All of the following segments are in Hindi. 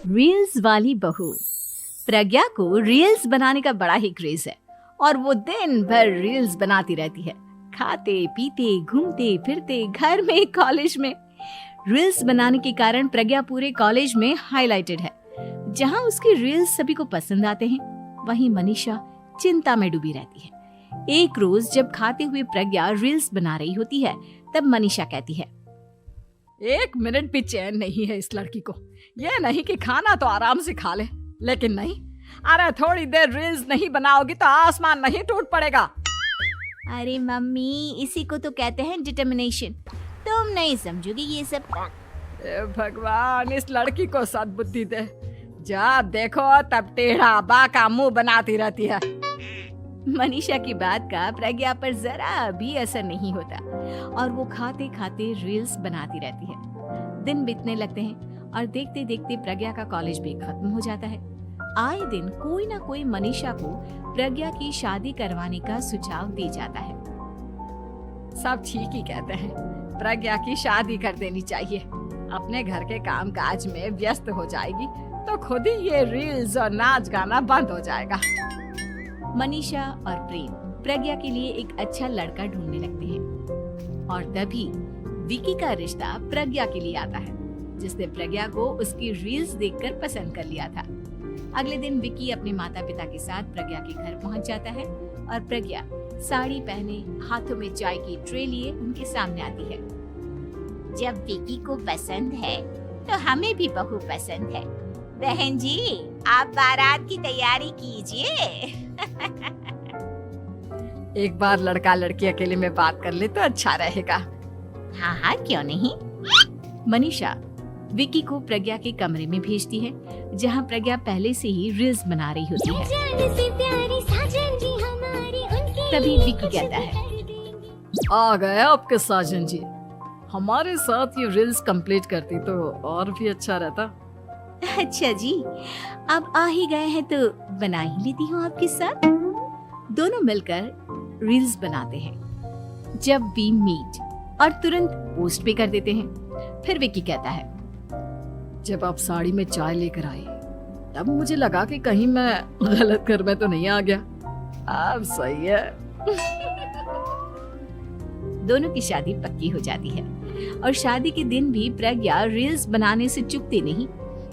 रील्स वाली बहू। प्रज्ञा को रील्स बनाने का बड़ा ही क्रेज है और वो दिन भर रील्स बनाती रहती है। खाते पीते घूमते फिरते घर में कॉलेज में रील्स बनाने के कारण प्रज्ञा पूरे कॉलेज में हाईलाइटेड है। जहां उसकी रील्स सभी को पसंद आते हैं, वहीं मनीषा चिंता में डूबी रहती है। एक रोज जब खाते हुए प्रज्ञा रील्स बना रही होती है, तब मनीषा कहती है, 1 मिनट भी चैन नहीं है इस लड़की को। ये नहीं कि खाना तो आराम से खा ले, लेकिन नहीं, अरे थोड़ी देर रील्स नहीं बनाओगी तो आसमान नहीं टूट पड़ेगा। अरे मम्मी, इसी को तो कहते हैं डिटर्मिनेशन। तुम नहीं समझोगी ये सब। भगवान, इस लड़की को सद्बुद्धि दे। जब देखो तब टेढ़ा बाका मुंह बनाती रहती है। मनीषा की बात का प्रज्ञा पर जरा भी असर नहीं होता और वो खाते खाते रील्स बनाती रहती है। दिन बीतने लगते हैं और देखते देखते प्रज्ञा का कॉलेज भी खत्म हो जाता है। आए दिन कोई ना कोई मनीषा को प्रज्ञा की शादी करवाने का सुझाव दे जाता है। सब ठीक ही कहते हैं, प्रज्ञा की शादी कर देनी चाहिए। अपने घर के काम काज में व्यस्त हो जाएगी तो खुद ही ये रील्स और नाच गाना बंद हो जाएगा। मनीषा और प्रेम प्रज्ञा के लिए एक अच्छा लड़का ढूंढने लगते हैं और तभी विकी का रिश्ता प्रज्ञा के लिए आता है, जिसने प्रज्ञा को उसकी रील्स देखकर पसंद कर लिया था। अगले दिन विकी अपने माता पिता के साथ प्रज्ञा के घर पहुंच जाता है और प्रज्ञा साड़ी पहने हाथों में चाय की ट्रे लिए उनके सामने आती है। जब विकी को पसंद है तो हमें भी बहू पसंद है। बहन जी, आप बारात की तैयारी कीजिए। एक बार लड़का लड़की अकेले में बात कर ले तो अच्छा रहेगा। हाँ हाँ, क्यों नहीं। मनीषा विकी को प्रज्ञा के कमरे में भेजती है, जहां प्रज्ञा पहले से ही रील्स बना रही होती है। तभी विकी कहता है, आ गए आपके साजन जी। हमारे साथ ये रील्स कंप्लीट करती तो और भी अच्छा रहता। अच्छा जी, अब आ ही गए हैं तो बना ही लेती हूँ आपके साथ। दोनों मिलकर रील्स बनाते हैं। जब वी मीट और तुरंत पोस्ट भी कर देते हैं। फिर विकी कहता है, जब आप साड़ी में चाय लेकर आए तब मुझे लगा कि कहीं मैं गलत घर में तो नहीं आ गया। अब सही है। दोनों की शादी पक्की हो जाती है और शादी के दिन भी प्रज्ञा रील्स बनाने से चूकती नहीं।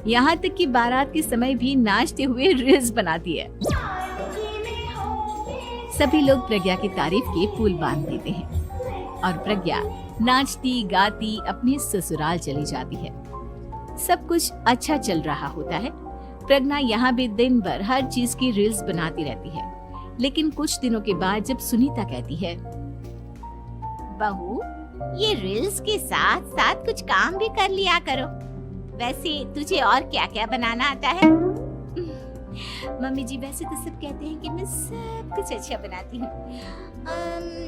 यहाँ तक कि बारात के समय भी नाचते हुए रील्स बनाती है। सभी लोग प्रज्ञा की तारीफ के पुल बांध देते हैं और प्रज्ञा नाचती गाती अपने ससुराल चली जाती है। सब कुछ अच्छा चल रहा होता है। प्रज्ञा यहाँ भी दिन भर हर चीज की रील्स बनाती रहती है। लेकिन कुछ दिनों के बाद जब सुनीता कहती है, बहू, ये रील्स के साथ साथ कुछ काम भी कर लिया करो। वैसे तुझे और क्या क्या बनाना आता है? मम्मी जी, वैसे तो सब कहते हैं कि मैं सब कुछ अच्छा बनाती हूँ,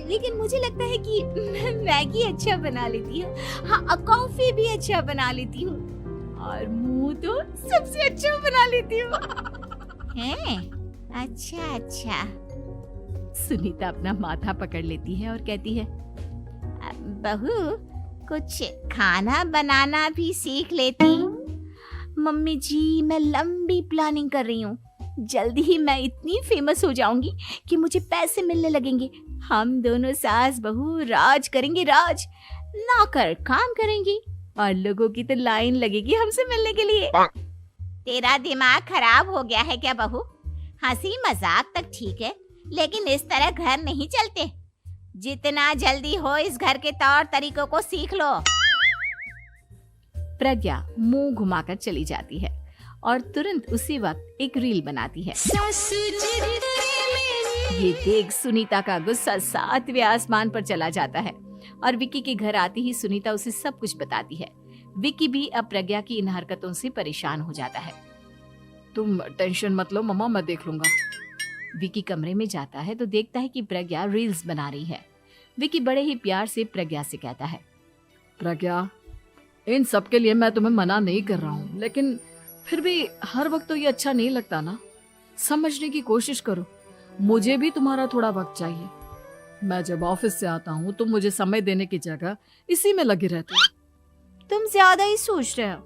लेकिन मुझे लगता है कि मैं मैगी अच्छा बना लेती हूँ। हाँ, कॉफी भी अच्छा बना लेती हूँ और मुंह तो सबसे अच्छा बना लेती हूँ। हैं? अच्छा अच्छा। सुनीता अपना माथा पकड़ लेती है और कहती है, बहू, कुछ खाना बनाना भी सीख लेती। मम्मी जी, मैं लंबी प्लानिंग कर रही हूँ। जल्दी ही मैं इतनी फेमस हो जाऊंगी कि मुझे पैसे मिलने लगेंगे। हम दोनों सास बहू राज करेंगे, राज नौकर काम करेंगे और लोगों की तो लाइन लगेगी हमसे मिलने के लिए। तेरा दिमाग खराब हो गया है क्या बहू? हंसी मजाक तक ठीक है, लेकिन इस तरह घर नहीं चलते। जितना जल्दी हो इस घर के तौर तरीकों को सीख लो। प्रज्ञा मुंह घुमाकर चली जाती है और तुरंत उसी वक्त एक रील बनाती है। ये देख सुनीता का गुस्सा 7वें आसमान पर चला जाता है और विकी के घर आती ही सुनीता उसे सब कुछ बताती है। विकी भी अब प्रज्ञा की इन हरकतों से परेशान हो जाता है। तुम टेंशन मत लो मम्मा, मैं देख लूंगा। विकी कमरे में जाता है तो देखता है कि प्रज्ञा रील्स बना रही है। विकी बड़े ही प्यार से प्रज्ञा से कहता है, प्रज्ञा, इन सब के लिए मैं तुम्हें मना नहीं कर रहा हूँ, लेकिन फिर भी हर वक्त तो ये अच्छा नहीं लगता ना। समझने की कोशिश करो, मुझे भी तुम्हारा थोड़ा वक्त चाहिए। मैं जब ऑफिस से आता हूँ तो मुझे समय देने की जगह इसी में लगी रहती है। तुम ज्यादा ही सोच रहे हो।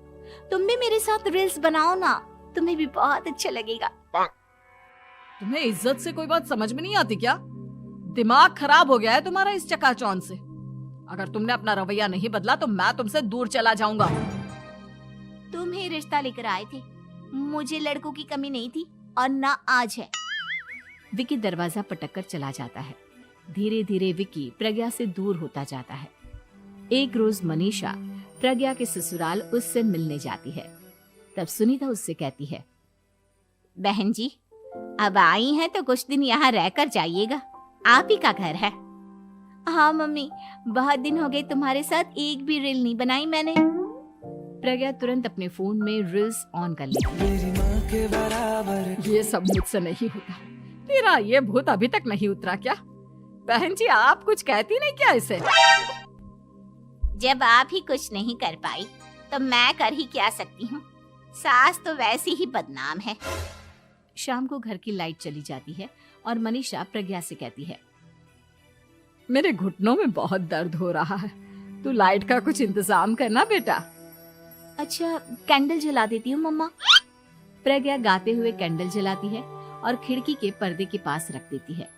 तुम भी मेरे साथ रील्स बनाओ ना, तुम्हें भी बहुत अच्छा लगेगा। तुम्हें इज्जत से कोई बात समझ में नहीं आती क्या? दिमाग खराब हो गया है तुम्हारा इस चकाचौंध से। अगर तुमने अपना रवैया नहीं बदला तो मैं तुमसे दूर चला जाऊंगा। तुम ही रिश्ता लेकर आए थे, मुझे लड़कों की कमी नहीं थी और ना आज है। विकी दरवाजा पटक कर चला जाता है। धीरे धीरे विकी प्रज्ञा से दूर होता जाता है। एक रोज मनीषा प्रज्ञा के ससुराल उससे मिलने जाती है। तब सुनीता उससे कहती है, बहन जी, अब आई हैं तो कुछ दिन यहाँ रहकर जाइएगा, आप ही का घर है। हाँ मम्मी, बहुत दिन हो गए तुम्हारे साथ एक भी रील नहीं बनाई मैंने। प्रज्ञा तुरंत अपने फोन में रील्स ऑन कर लेती है। ये सब मुझसे नहीं होता। तेरा ये भूत अभी तक नहीं उतरा क्या? बहन जी, आप कुछ कहती नहीं क्या इसे? जब आप ही कुछ नहीं कर पाई तो मैं कर ही क्या सकती हूँ। सास तो वैसी ही बदनाम है। शाम को घर की लाइट चली जाती है और मनीषा प्रज्ञा से कहती है, मेरे घुटनों में बहुत दर्द हो रहा है, तू लाइट का कुछ इंतजाम करना बेटा। अच्छा, कैंडल जला देती हूँ मम्मा। प्रज्ञा गाते हुए कैंडल जलाती है और खिड़की के पर्दे के पास रख देती है।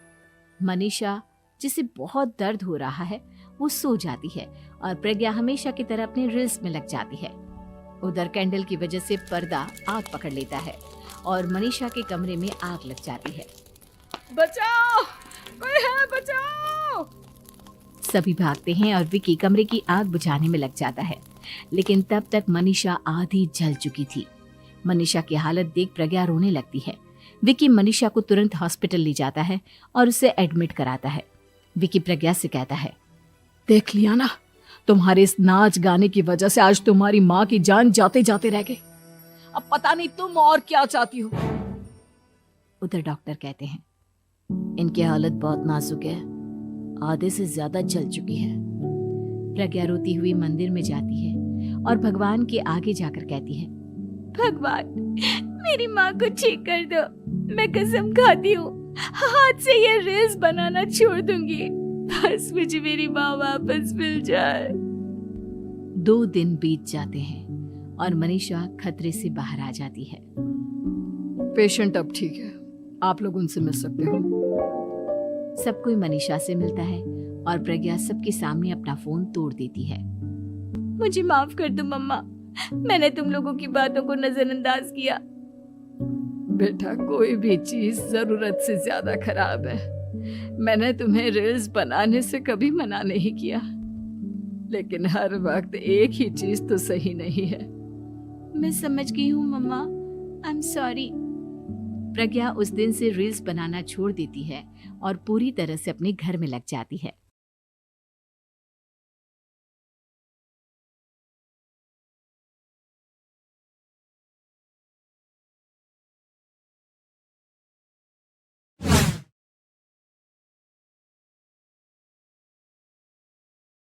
मनीषा, जिसे बहुत दर्द हो रहा है, वो सो जाती है और प्रज्ञा हमेशा की तरह अपने रील्स में लग जाती है। उधर कैंडल की वजह से पर्दा आग पकड़ लेता है और मनीषा के कमरे में आग लग जाती है। बचाओ, कोई है, बचाओ। सभी भागते हैं और विकी कमरे की आग बुझाने में लग जाता है, लेकिन तब तक मनीषा आधी जल चुकी थी। मनीषा की हालत देख प्रज्ञा रोने लगती है। विकी मनीषा को तुरंत हॉस्पिटल ले जाता है और उसे एडमिट कराता है। विकी प्रज्ञा से कहता है, देख लिया ना, तुम्हारे इस नाच गाने की वजह से आज तुम्हारी माँ की जान जाते जाते रह गई। अब पता नहीं तुम और क्या चाहती हो। उधर डॉक्टर कहते हैं, इनकी हालत बहुत नाजुक है, आधे से ज्यादा जल चुकी है। प्रज्ञा रोती हुई मंदिर में जाती है और भगवान के आगे जाकर कहती है, भगवान, मेरी माँ को ठीक कर दो। मैं कसम खाती हूँ, हाथ से ये रील्स बनाना छोड़ दूंगी। बस मुझे मेरी माँ वापस मिल जाए। 2 दिन बीत जाते हैं और मनीषा खतरे से बाहर आ जाती है। पेशेंट अब ठीक है, आप लोग उनसे मिल सकते हो। सब कोई मनीषा से मिलता है और प्रज्ञा सबके सामने अपना फोन तोड़ देती है। मुझे माफ कर दो मम्मा, मैंने तुम लोगों की बातों को नजरअंदाज किया। बेटा, कोई भी चीज जरूरत से ज्यादा खराब है। मैंने तुम्हें रील्स बनाने से कभी मना नहीं किया, लेकिन हर वक्त एक ही चीज तो सही नहीं है। मैं समझ गई हूँ मम्मा, आई एम सॉरी। प्रज्ञा उस दिन से रील्स बनाना छोड़ देती है और पूरी तरह से अपने घर में लग जाती है।